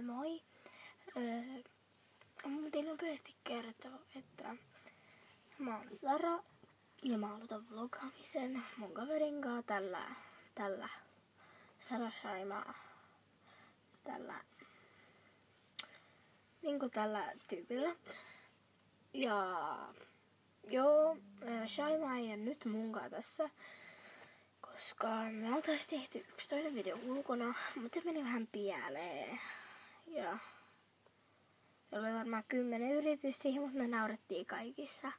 Moi. Mun piti nopeasti kertoa, että mä oon Sara ja mä aloitan vlogaamisen mun kaverin kanssa tällä Sara Shaimaa tällä tyypillä. Ja joo, Shaimaa ei ole nyt munkaan tässä, koska me oltais tehty yksi toinen video ulkona, mutta se meni vähän pieleen. Ja oli varmaan 10 yritystä siihen, mutta me naurettiin kaikissa.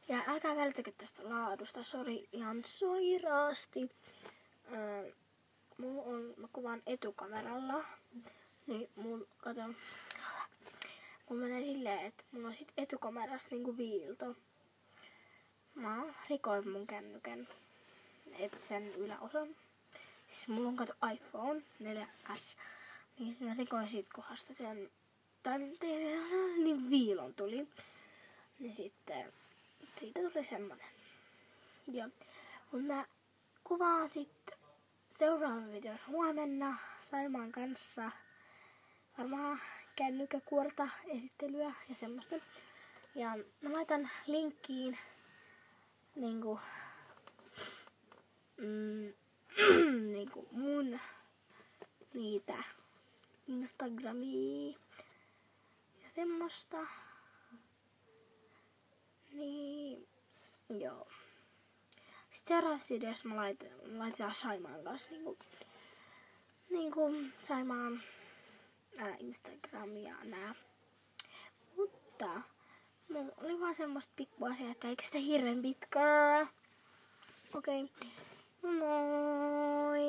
Ja älkää välittäkö tästä laadusta, sori ihan sairaasti. Mä kuvaan etukameralla, niin mulla menee silleen, että mulla on sit etukamerasta niinku viilto. Mä rikoin mun kännykän, sen yläosan. Siis mulla on iPhone 4S, niin mä rikoin siitä kohdasta sen, niin viilon tuli. Niin sitten siitä tuli semmonen. Ja kun mä kuvaan sitten seuraavan videon huomenna Saimaan kanssa, varmaan kännykkäkuorta esittelyä ja semmoista. Ja mä laitan linkkiin niinku mun niitä Instagramia ja semmoista. Niin joo. Sitten seuraavassa videossa mä laitetaan Saimaan kanssa niinku Saimaan Instagram ja nää. Mutta mulla oli vaan semmoista pikkuasiaa, että eikä sitä hirveän pitkää. Okei. Moi!